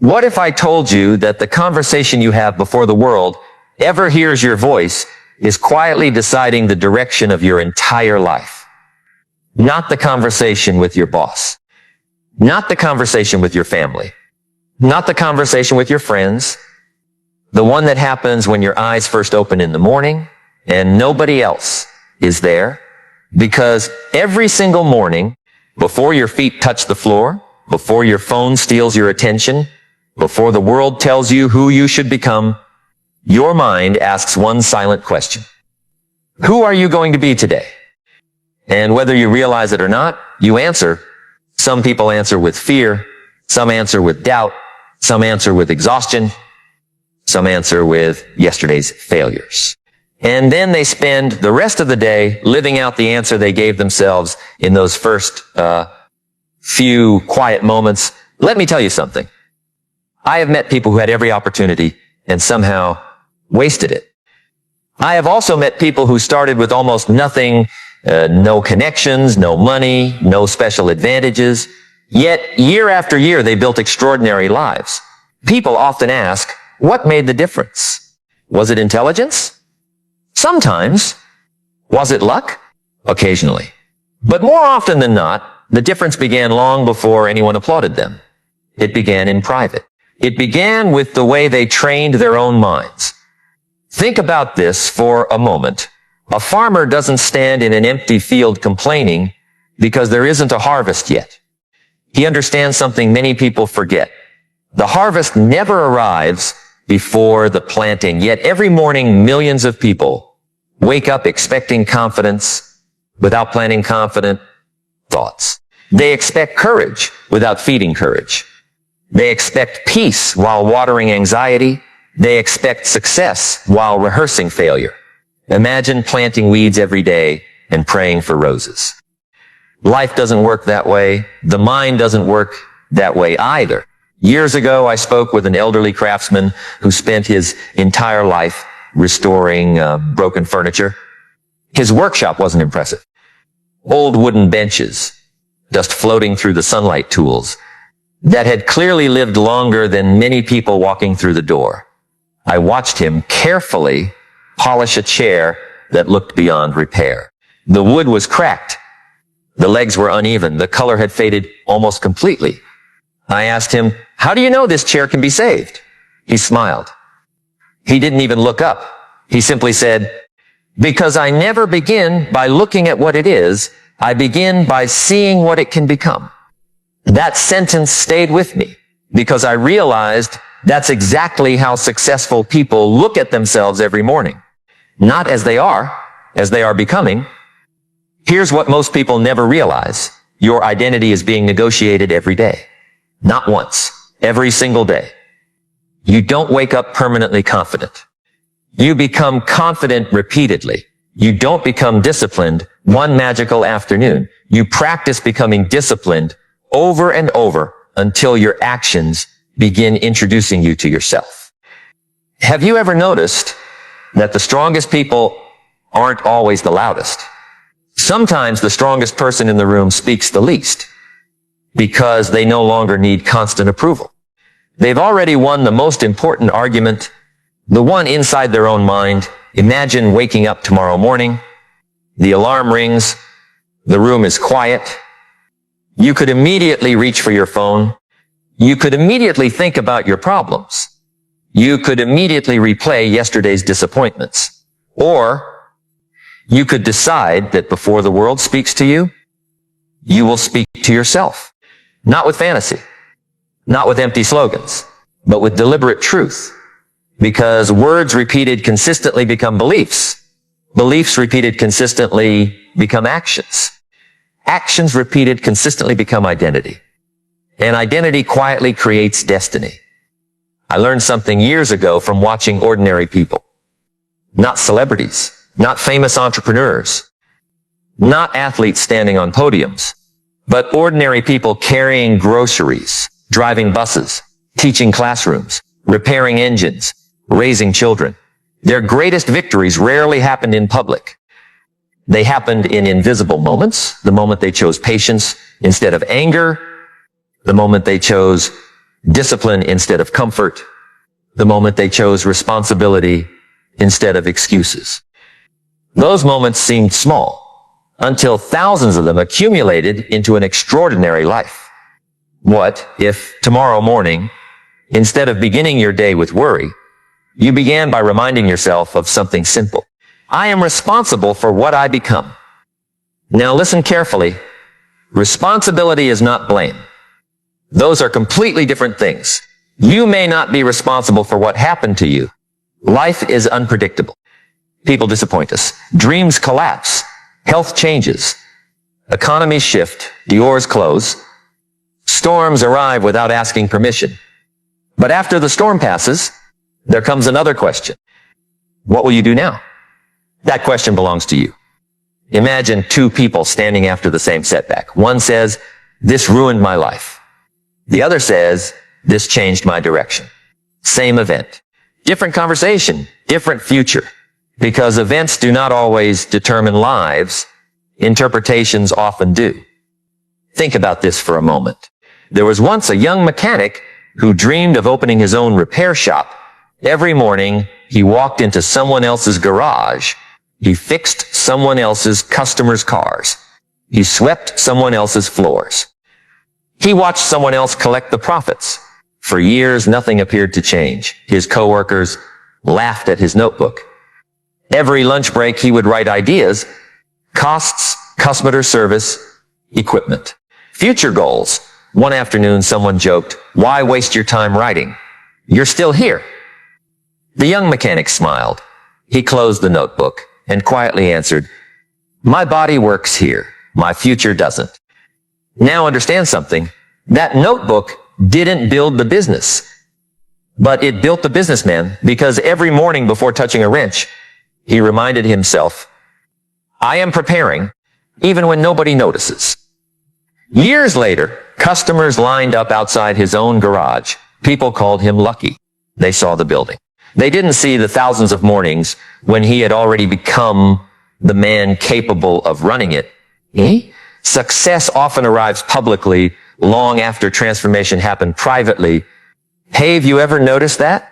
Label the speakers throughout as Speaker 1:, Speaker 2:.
Speaker 1: What if I told you that the conversation you have before the world ever hears your voice is quietly deciding the direction of your entire life? Not the conversation with your boss. Not the conversation with your family. Not the conversation with your friends. The one that happens when your eyes first open in the morning and nobody else is there. Because every single morning, before your feet touch the floor, before your phone steals your attention, before the world tells you who you should become, your mind asks one silent question. Who are you going to be today? And whether you realize it or not, you answer. Some people answer with fear. Some answer with doubt. Some answer with exhaustion. Some answer with yesterday's failures. And then they spend the rest of the day living out the answer they gave themselves in those first few quiet moments. Let me tell you something. I have met people who had every opportunity and somehow wasted it. I have also met people who started with almost nothing, no connections, no money, no special advantages. Yet year after year, they built extraordinary lives. People often ask, what made the difference? Was it intelligence? Sometimes. Was it luck? Occasionally. But more often than not, the difference began long before anyone applauded them. It began in private. It began with the way they trained their own minds. Think about this for a moment. A farmer doesn't stand in an empty field complaining because there isn't a harvest yet. He understands something many people forget. The harvest never arrives before the planting, yet every morning millions of people wake up expecting confidence without planting confident thoughts. They expect courage without feeding courage. They expect peace while watering anxiety. They expect success while rehearsing failure. Imagine planting weeds every day and praying for roses. Life doesn't work that way. The mind doesn't work that way either. Years ago, I spoke with an elderly craftsman who spent his entire life restoring broken furniture. His workshop wasn't impressive. Old wooden benches, dust floating through the sunlight tools that had clearly lived longer than many people walking through the door. I watched him carefully polish a chair that looked beyond repair. The wood was cracked. The legs were uneven. The color had faded almost completely. I asked him, how do you know this chair can be saved? He smiled. He didn't even look up. He simply said, because I never begin by looking at what it is. I begin by seeing what it can become. That sentence stayed with me because I realized that's exactly how successful people look at themselves every morning. Not as they are becoming. Here's what most people never realize. Your identity is being negotiated every day. Not once. Every single day. You don't wake up permanently confident. You become confident repeatedly. You don't become disciplined one magical afternoon. You practice becoming disciplined over and over until your actions begin introducing you to yourself. Have you ever noticed that the strongest people aren't always the loudest? Sometimes the strongest person in the room speaks the least because they no longer need constant approval. They've already won the most important argument, the one inside their own mind. Imagine waking up tomorrow morning. The alarm rings. The room is quiet. You could immediately reach for your phone. You could immediately think about your problems. You could immediately replay yesterday's disappointments. Or you could decide that before the world speaks to you, you will speak to yourself. Not with fantasy, not with empty slogans, but with deliberate truth. Because words repeated consistently become beliefs. Beliefs repeated consistently become actions. Actions repeated consistently become identity. And identity quietly creates destiny. I learned something years ago from watching ordinary people. Not celebrities, not famous entrepreneurs, not athletes standing on podiums, but ordinary people carrying groceries, driving buses, teaching classrooms, repairing engines, raising children. Their greatest victories rarely happened in public. They happened in invisible moments, the moment they chose patience instead of anger, the moment they chose discipline instead of comfort, the moment they chose responsibility instead of excuses. Those moments seemed small until thousands of them accumulated into an extraordinary life. What if tomorrow morning, instead of beginning your day with worry, you began by reminding yourself of something simple? I am responsible for what I become. Now listen carefully. Responsibility is not blame. Those are completely different things. You may not be responsible for what happened to you. Life is unpredictable. People disappoint us. Dreams collapse. Health changes. Economies shift. Doors close. Storms arrive without asking permission. But after the storm passes, there comes another question. What will you do now? That question belongs to you. Imagine two people standing after the same setback. One says, "This ruined my life." The other says, "This changed my direction." Same event. Different conversation. Different future. Because events do not always determine lives, interpretations often do. Think about this for a moment. There was once a young mechanic who dreamed of opening his own repair shop. Every morning, he walked into someone else's garage. He fixed someone else's customers' cars. He swept someone else's floors. He watched someone else collect the profits. For years, nothing appeared to change. His coworkers laughed at his notebook. Every lunch break, he would write ideas, costs, customer service, equipment. Future goals. One afternoon, someone joked, "Why waste your time writing? You're still here." The young mechanic smiled. He closed the notebook and quietly answered, "My body works here. My future doesn't." Now understand something. That notebook didn't build the business, but it built the businessman, because every morning before touching a wrench, he reminded himself, "I am preparing, even when nobody notices." Years later, customers lined up outside his own garage. People called him lucky. They saw the building. They didn't see the thousands of mornings when he had already become the man capable of running it. Success often arrives publicly long after transformation happened privately. Hey, have you ever noticed that?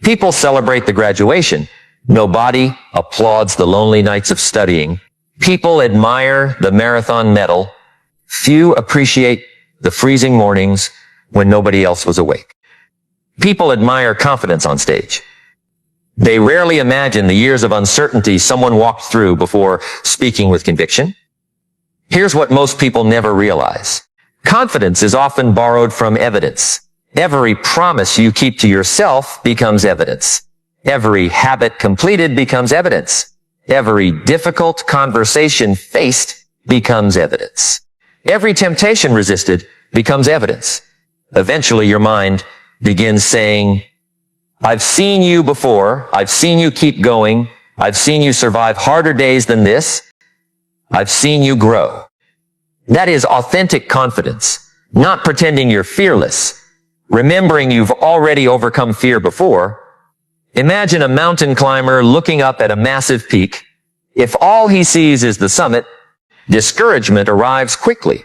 Speaker 1: People celebrate the graduation. Nobody applauds the lonely nights of studying. People admire the marathon medal. Few appreciate the freezing mornings when nobody else was awake. People admire confidence on stage. They rarely imagine the years of uncertainty someone walked through before speaking with conviction. Here's what most people never realize. Confidence is often borrowed from evidence. Every promise you keep to yourself becomes evidence. Every habit completed becomes evidence. Every difficult conversation faced becomes evidence. Every temptation resisted becomes evidence. Eventually your mind begins saying, "I've seen you before. I've seen you keep going. I've seen you survive harder days than this. I've seen you grow." That is authentic confidence, not pretending you're fearless, remembering you've already overcome fear before. Imagine a mountain climber looking up at a massive peak. If all he sees is the summit, discouragement arrives quickly.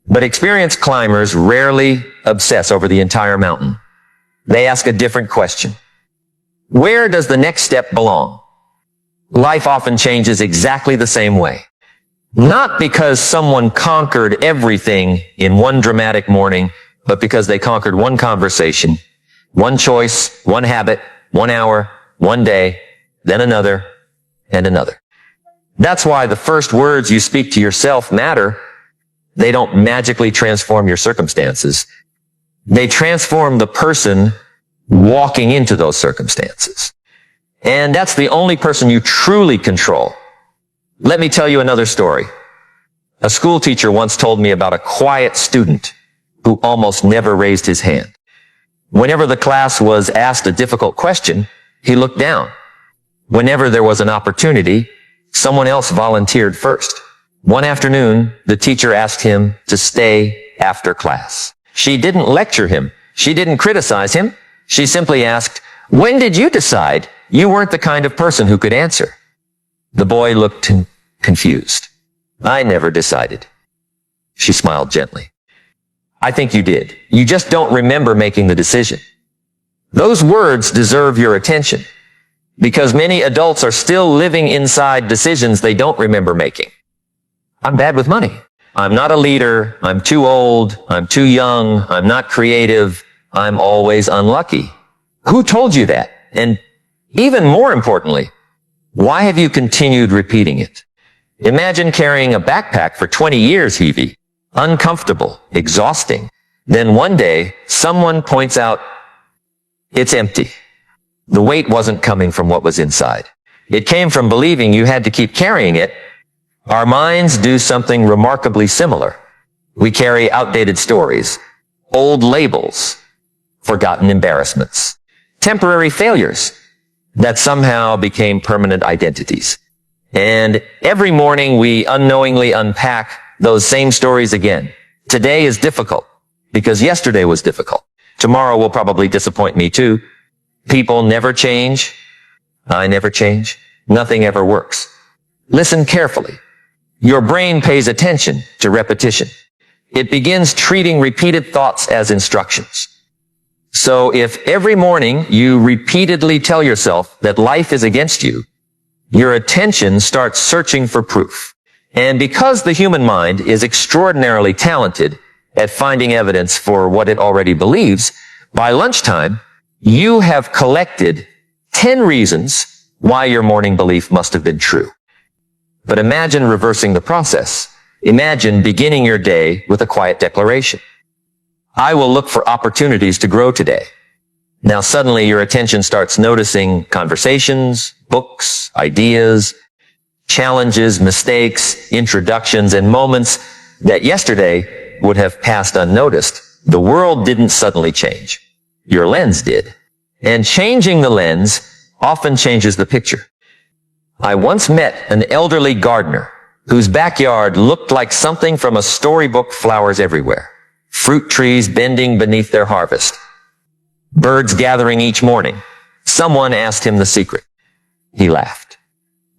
Speaker 1: But experienced climbers rarely obsess over the entire mountain. They ask a different question. Where does the next step belong? Life often changes exactly the same way. Not because someone conquered everything in one dramatic morning, but because they conquered one conversation, one choice, one habit, 1 hour, 1 day, then another, and another. That's why the first words you speak to yourself matter. They don't magically transform your circumstances. They transform the person walking into those circumstances. And that's the only person you truly control. Let me tell you another story. A school teacher once told me about a quiet student who almost never raised his hand. Whenever the class was asked a difficult question, he looked down. Whenever there was an opportunity, someone else volunteered first. One afternoon, the teacher asked him to stay after class. She didn't lecture him. She didn't criticize him. She simply asked, "When did you decide you weren't the kind of person who could answer?" The boy looked confused. "I never decided." She smiled gently. I think you did. You just don't remember making the decision. Those words deserve your attention because many adults are still living inside decisions they don't remember making. I'm bad with money. I'm not a leader. I'm too old. I'm too young. I'm not creative. I'm always unlucky. Who told you that? And even more importantly, why have you continued repeating it? Imagine carrying a backpack for 20 years, Hevie. Uncomfortable, exhausting. Then one day, someone points out, it's empty. The weight wasn't coming from what was inside. It came from believing you had to keep carrying it. Our minds do something remarkably similar. We carry outdated stories, old labels, forgotten embarrassments, temporary failures that somehow became permanent identities. And every morning we unknowingly unpack those same stories again. Today is difficult because yesterday was difficult. Tomorrow will probably disappoint me too. People never change. I never change. Nothing ever works. Listen carefully. Your brain pays attention to repetition. It begins treating repeated thoughts as instructions. So if every morning you repeatedly tell yourself that life is against you, your attention starts searching for proof. And because the human mind is extraordinarily talented at finding evidence for what it already believes, by lunchtime, you have collected 10 reasons why your morning belief must have been true. But imagine reversing the process. Imagine beginning your day with a quiet declaration. I will look for opportunities to grow today. Now suddenly your attention starts noticing conversations, books, ideas, challenges, mistakes, introductions, and moments that yesterday would have passed unnoticed. The world didn't suddenly change. Your lens did. And changing the lens often changes the picture. I once met an elderly gardener whose backyard looked like something from a storybook, flowers everywhere, fruit trees bending beneath their harvest, birds gathering each morning. Someone asked him the secret. He laughed.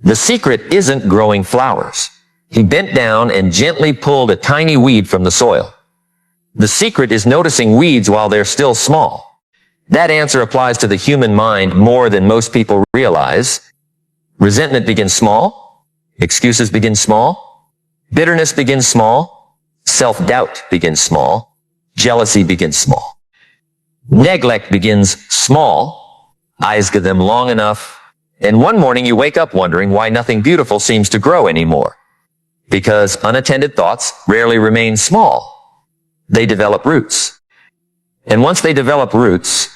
Speaker 1: The secret isn't growing flowers. He bent down and gently pulled a tiny weed from the soil. The secret is noticing weeds while they're still small. That answer applies to the human mind more than most people realize. Resentment begins small. Excuses begin small. Bitterness begins small. Self-doubt begins small. Jealousy begins small. Neglect begins small. Eyes get them long enough. And one morning you wake up wondering why nothing beautiful seems to grow anymore. Because unattended thoughts rarely remain small. They develop roots. And once they develop roots,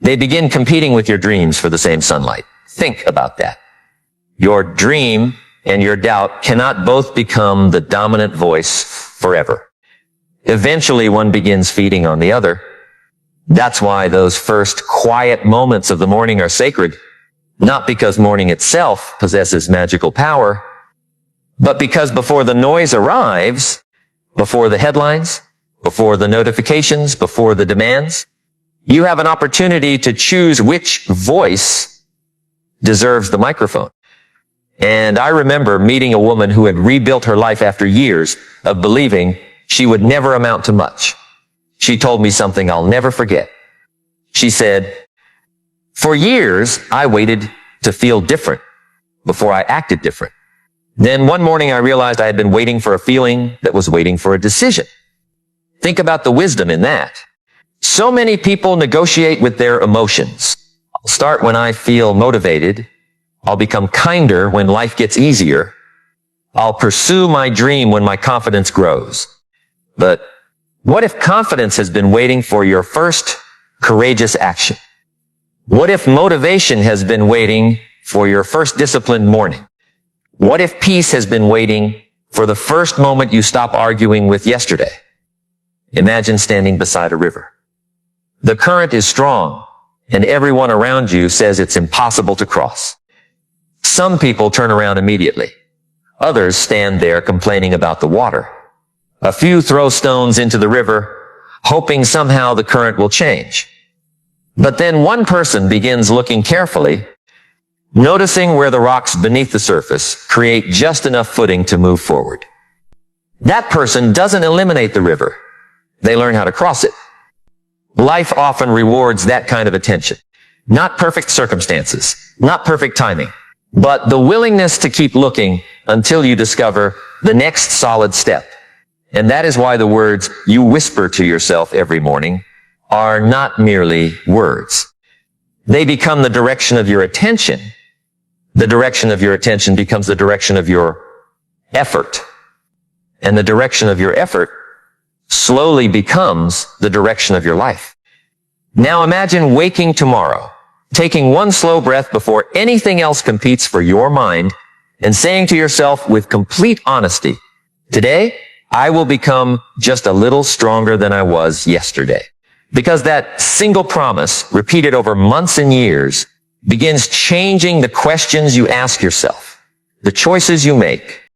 Speaker 1: they begin competing with your dreams for the same sunlight. Think about that. Your dream and your doubt cannot both become the dominant voice forever. Eventually one begins feeding on the other. That's why those first quiet moments of the morning are sacred. Not because morning itself possesses magical power, but because before the noise arrives, before the headlines, before the notifications, before the demands, you have an opportunity to choose which voice deserves the microphone. And I remember meeting a woman who had rebuilt her life after years of believing she would never amount to much. She told me something I'll never forget. She said, for years, I waited to feel different before I acted different. Then one morning I realized I had been waiting for a feeling that was waiting for a decision. Think about the wisdom in that. So many people negotiate with their emotions. I'll start when I feel motivated. I'll become kinder when life gets easier. I'll pursue my dream when my confidence grows. But what if confidence has been waiting for your first courageous action? What if motivation has been waiting for your first disciplined morning? What if peace has been waiting for the first moment you stop arguing with yesterday? Imagine standing beside a river. The current is strong, and everyone around you says it's impossible to cross. Some people turn around immediately. Others stand there complaining about the water. A few throw stones into the river, hoping somehow the current will change. But then one person begins looking carefully, noticing where the rocks beneath the surface create just enough footing to move forward. That person doesn't eliminate the river. they learn how to cross it. Life often rewards that kind of attention. Not perfect circumstances, not perfect timing, but the willingness to keep looking until you discover the next solid step. And that is why the words you whisper to yourself every morning are not merely words. They become the direction of your attention. The direction of your attention becomes the direction of your effort. And the direction of your effort slowly becomes the direction of your life. Now imagine waking tomorrow, taking one slow breath before anything else competes for your mind, and saying to yourself with complete honesty, today, I will become just a little stronger than I was yesterday. Because that single promise, repeated over months and years, begins changing the questions you ask yourself, the choices you make,